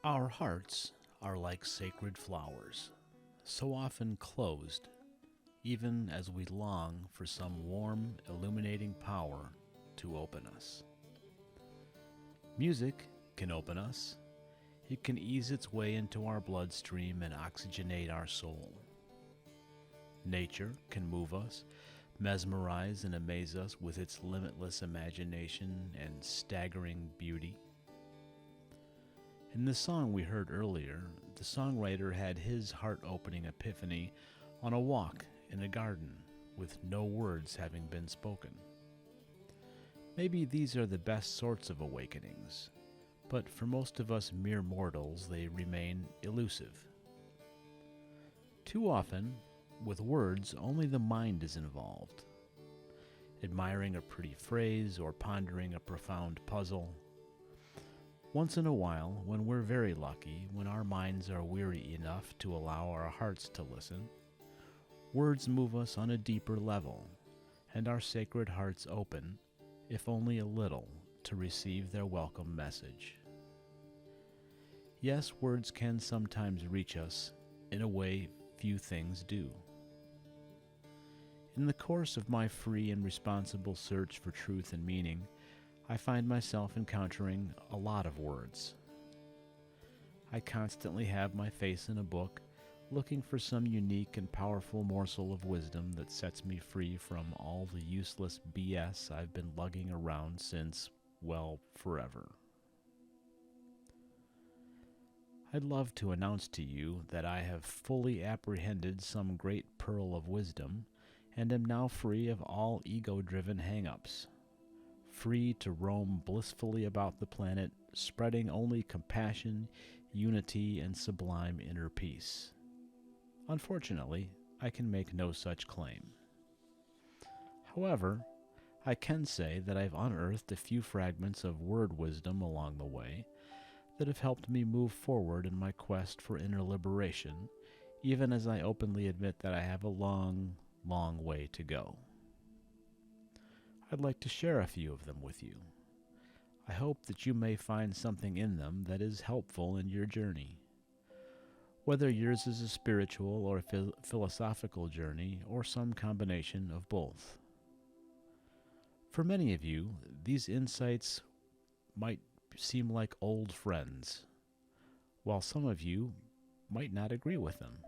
Our hearts are like sacred flowers, so often closed, even as we long for some warm, illuminating power to open us. Music can open us. It can ease its way into our bloodstream and oxygenate our soul. Nature can move us, mesmerize and amaze us with its limitless imagination and staggering beauty. In the song we heard earlier, the songwriter had his heart-opening epiphany on a walk in a garden with no words having been spoken. Maybe these are the best sorts of awakenings, but for most of us mere mortals, they remain elusive. Too often, with words, only the mind is involved. Admiring a pretty phrase or pondering a profound puzzle. Once in a while, when we're very lucky, when our minds are weary enough to allow our hearts to listen, words move us on a deeper level, and our sacred hearts open, if only a little, to receive their welcome message. Yes, words can sometimes reach us in a way few things do. In the course of my free and responsible search for truth and meaning, I find myself encountering a lot of words. I constantly have my face in a book, looking for some unique and powerful morsel of wisdom that sets me free from all the useless BS I've been lugging around since, well, forever. I'd love to announce to you that I have fully apprehended some great pearl of wisdom and am now free of all ego-driven hang-ups. Free to roam blissfully about the planet, spreading only compassion, unity, and sublime inner peace. Unfortunately, I can make no such claim. However, I can say that I've unearthed a few fragments of word wisdom along the way that have helped me move forward in my quest for inner liberation, even as I openly admit that I have a long, long way to go. I'd like to share a few of them with you. I hope that you may find something in them that is helpful in your journey. Whether yours is a spiritual or philosophical journey, or some combination of both. For many of you, these insights might seem like old friends, while some of you might not agree with them.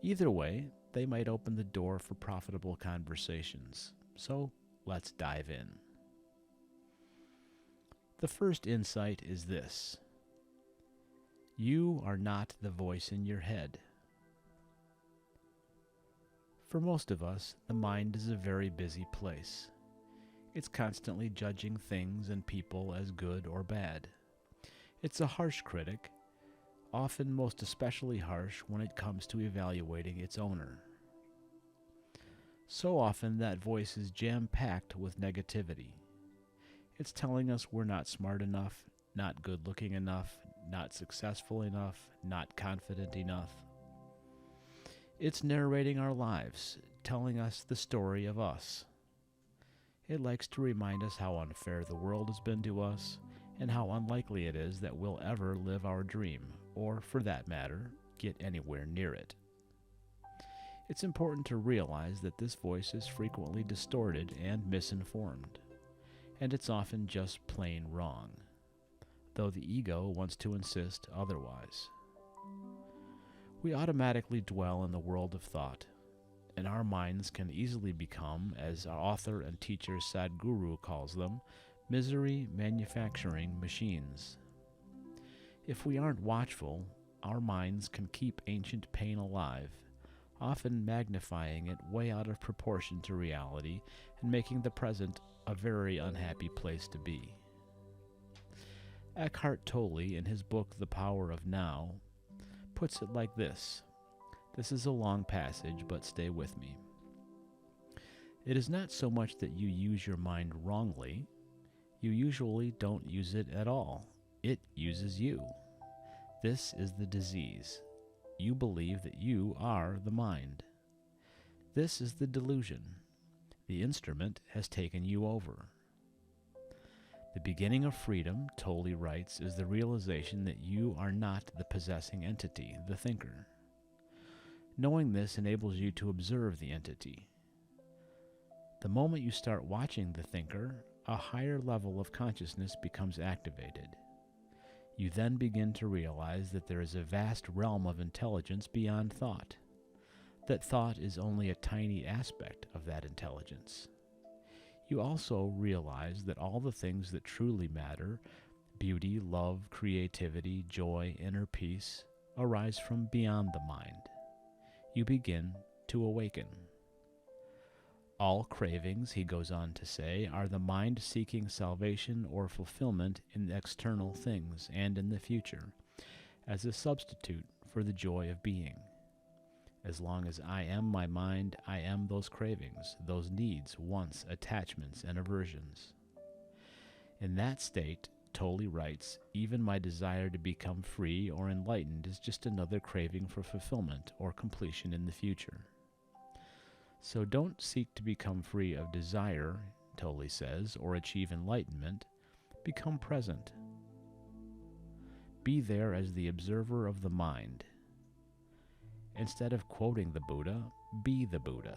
Either way, they might open the door for profitable conversations. So, let's dive in. The first insight is this: you are not the voice in your head. For most of us, the mind is a very busy place. It's constantly judging things and people as good or bad. It's a harsh critic, often most especially harsh when it comes to evaluating its owner. So often that voice is jam-packed with negativity. It's telling us we're not smart enough, not good-looking enough, not successful enough, not confident enough. It's narrating our lives, telling us the story of us. It likes to remind us how unfair the world has been to us, and how unlikely it is that we'll ever live our dream, or, for that matter, get anywhere near it. It's important to realize that this voice is frequently distorted and misinformed, and it's often just plain wrong, though the ego wants to insist otherwise. We automatically dwell in the world of thought, and our minds can easily become, as our author and teacher Sadhguru calls them, misery manufacturing machines. If we aren't watchful, our minds can keep ancient pain alive, often magnifying it way out of proportion to reality and making the present a very unhappy place to be. Eckhart Tolle, in his book The Power of Now, puts it like this. This is a long passage, but stay with me. It is not so much that you use your mind wrongly. You usually don't use it at all. It uses you. This is the disease. You believe that you are the mind. This is the delusion. The instrument has taken you over. The beginning of freedom, Tolle writes, is the realization that you are not the possessing entity, the thinker. Knowing this enables you to observe the entity. The moment you start watching the thinker, a higher level of consciousness becomes activated. You then begin to realize that there is a vast realm of intelligence beyond thought, that thought is only a tiny aspect of that intelligence. You also realize that all the things that truly matter, beauty, love, creativity, joy, inner peace, arise from beyond the mind. You begin to awaken. All cravings, he goes on to say, are the mind seeking salvation or fulfillment in external things and in the future, as a substitute for the joy of being. As long as I am my mind, I am those cravings, those needs, wants, attachments, and aversions. In that state, Tolle writes, even my desire to become free or enlightened is just another craving for fulfillment or completion in the future. So don't seek to become free of desire, Tolle says, or achieve enlightenment. Become present. Be there as the observer of the mind. Instead of quoting the Buddha, be the Buddha.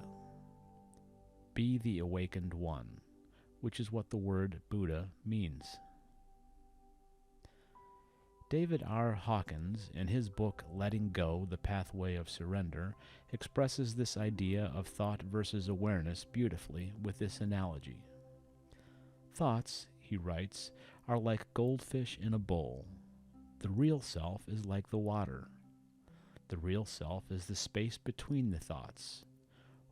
Be the awakened one, which is what the word Buddha means. David R. Hawkins, in his book Letting Go, The Pathway of Surrender, expresses this idea of thought versus awareness beautifully with this analogy. Thoughts, he writes, are like goldfish in a bowl. The real self is like the water. The real self is the space between the thoughts,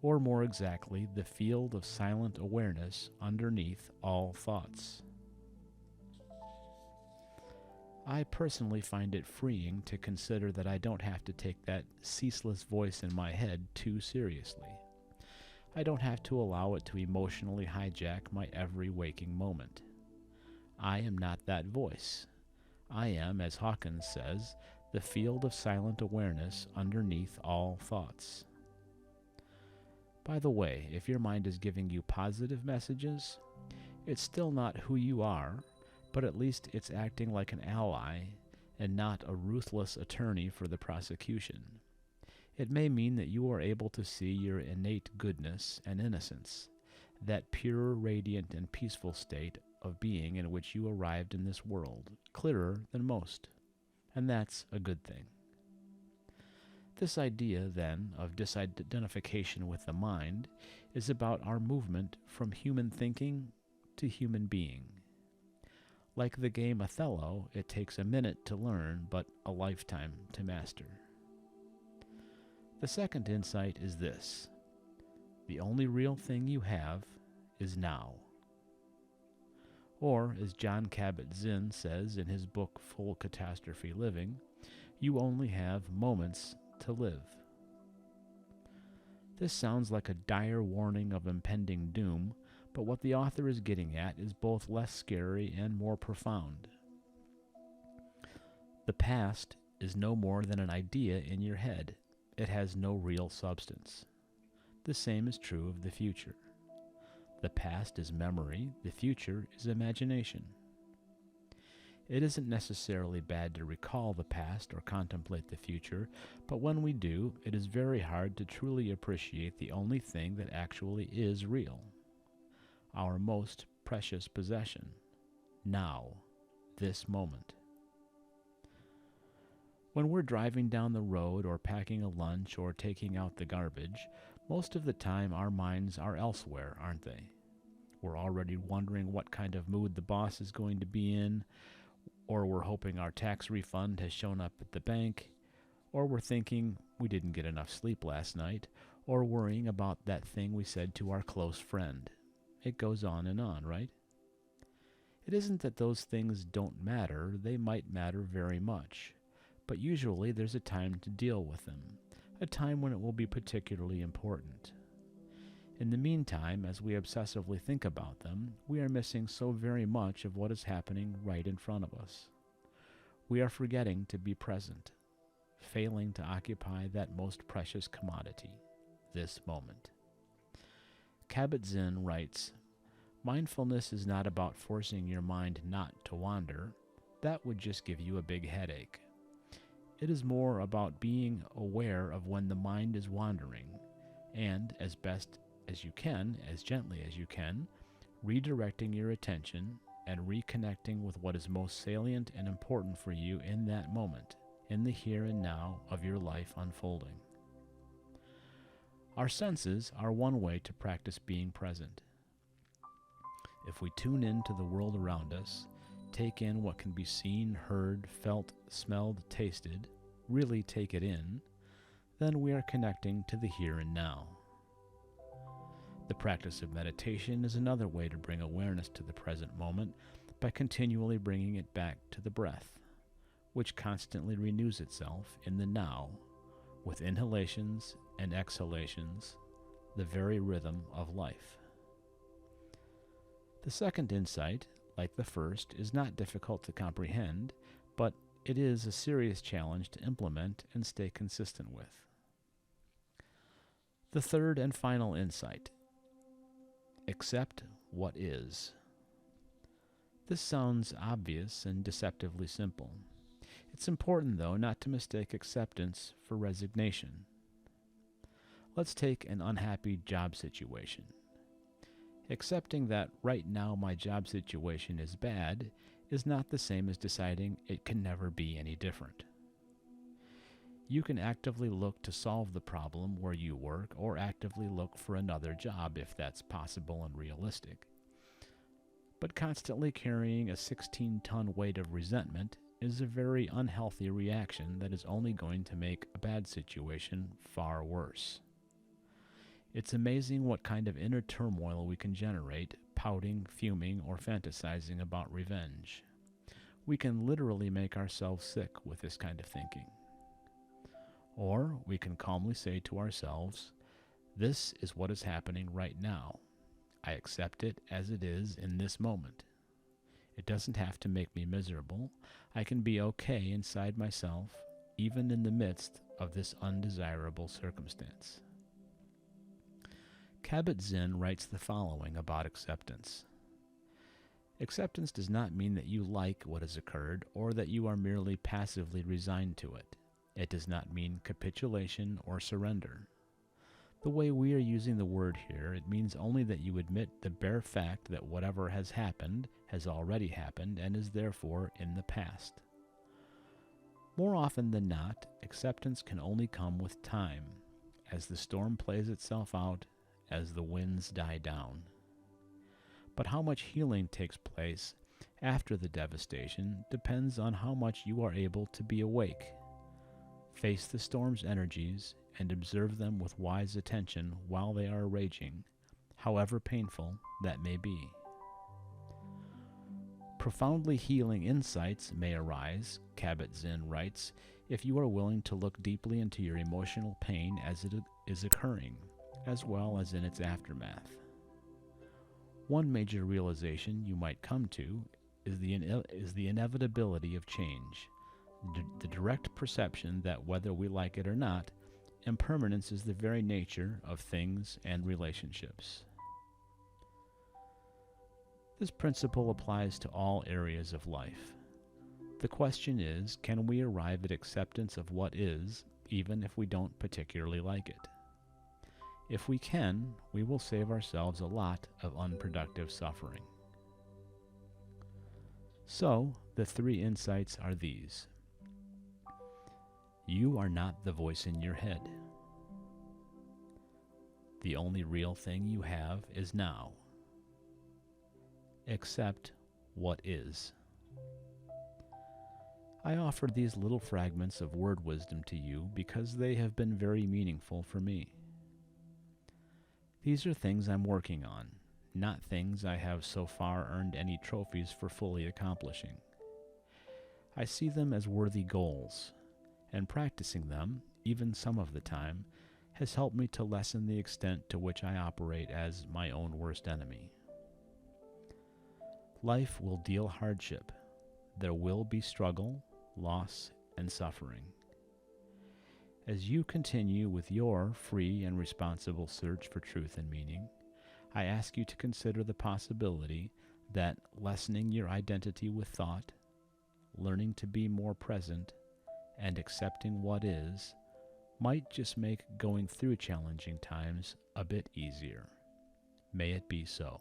or more exactly, the field of silent awareness underneath all thoughts. I personally find it freeing to consider that I don't have to take that ceaseless voice in my head too seriously. I don't have to allow it to emotionally hijack my every waking moment. I am not that voice. I am, as Hawkins says, the field of silent awareness underneath all thoughts. By the way, if your mind is giving you positive messages, it's still not who you are, but at least it's acting like an ally and not a ruthless attorney for the prosecution. It may mean that you are able to see your innate goodness and innocence, that pure, radiant, and peaceful state of being in which you arrived in this world, clearer than most. And that's a good thing. This idea, then, of disidentification with the mind is about our movement from human thinking to human being. Like the game Othello, it takes a minute to learn, but a lifetime to master. The second insight is this: the only real thing you have is now. Or, as Jon Kabat-Zinn says in his book Full Catastrophe Living, you only have moments to live. This sounds like a dire warning of impending doom, but what the author is getting at is both less scary and more profound. The past is no more than an idea in your head. It has no real substance. The same is true of the future. The past is memory, the future is imagination. It isn't necessarily bad to recall the past or contemplate the future, but when we do, it is very hard to truly appreciate the only thing that actually is real. Our most precious possession. Now, this moment. When we're driving down the road or packing a lunch or taking out the garbage, most of the time our minds are elsewhere, aren't they? We're already wondering what kind of mood the boss is going to be in, or we're hoping our tax refund has shown up at the bank, or we're thinking we didn't get enough sleep last night, or worrying about that thing we said to our close friend. It goes on, right? It isn't that those things don't matter, they might matter very much, but usually there's a time to deal with them, a time when it will be particularly important. In the meantime, as we obsessively think about them, we are missing so very much of what is happening right in front of us. We are forgetting to be present, failing to occupy that most precious commodity, this moment. Kabat-Zinn writes, Mindfulness is not about forcing your mind not to wander. That would just give you a big headache. It is more about being aware of when the mind is wandering and, as best as you can, as gently as you can, redirecting your attention and reconnecting with what is most salient and important for you in that moment, in the here and now of your life unfolding. Our senses are one way to practice being present. If we tune into the world around us, take in what can be seen, heard, felt, smelled, tasted, really take it in, then we are connecting to the here and now. The practice of meditation is another way to bring awareness to the present moment by continually bringing it back to the breath, which constantly renews itself in the now, with inhalations and exhalations, the very rhythm of life. The second insight, like the first, is not difficult to comprehend, but it is a serious challenge to implement and stay consistent with. The third and final insight: accept what is. This sounds obvious and deceptively simple. It's important, though, not to mistake acceptance for resignation. Let's take an unhappy job situation. Accepting that right now my job situation is bad is not the same as deciding it can never be any different. You can actively look to solve the problem where you work or actively look for another job if that's possible and realistic. But constantly carrying a 16-ton weight of resentment is a very unhealthy reaction that is only going to make a bad situation far worse. It's amazing what kind of inner turmoil we can generate, pouting, fuming, or fantasizing about revenge. We can literally make ourselves sick with this kind of thinking. Or we can calmly say to ourselves, "This is what is happening right now. I accept it as it is in this moment. It doesn't have to make me miserable. I can be okay inside myself, even in the midst of this undesirable circumstance." Kabat-Zinn writes the following about acceptance. Acceptance does not mean that you like what has occurred or that you are merely passively resigned to it. It does not mean capitulation or surrender. The way we are using the word here, it means only that you admit the bare fact that whatever has happened has already happened and is therefore in the past. More often than not, acceptance can only come with time, as the storm plays itself out, as the winds die down. But how much healing takes place after the devastation depends on how much you are able to be awake, face the storm's energies, and observe them with wise attention while they are raging, however painful that may be. Profoundly healing insights may arise, Kabat-Zinn writes, if you are willing to look deeply into your emotional pain as it is occurring, as well as in its aftermath. One major realization you might come to is the inevitability of change, the direct perception that whether we like it or not, impermanence is the very nature of things and relationships. This principle applies to all areas of life. The question is, can we arrive at acceptance of what is, even if we don't particularly like it? If we can, we will save ourselves a lot of unproductive suffering. So, the three insights are these. You are not the voice in your head. The only real thing you have is now. Accept what is. I offer these little fragments of word wisdom to you because they have been very meaningful for me. These are things I'm working on, not things I have so far earned any trophies for fully accomplishing. I see them as worthy goals, and practicing them, even some of the time, has helped me to lessen the extent to which I operate as my own worst enemy. Life will deal hardship. There will be struggle, loss, and suffering. As you continue with your free and responsible search for truth and meaning, I ask you to consider the possibility that lessening your identity with thought, learning to be more present, and accepting what is might just make going through challenging times a bit easier. May it be so.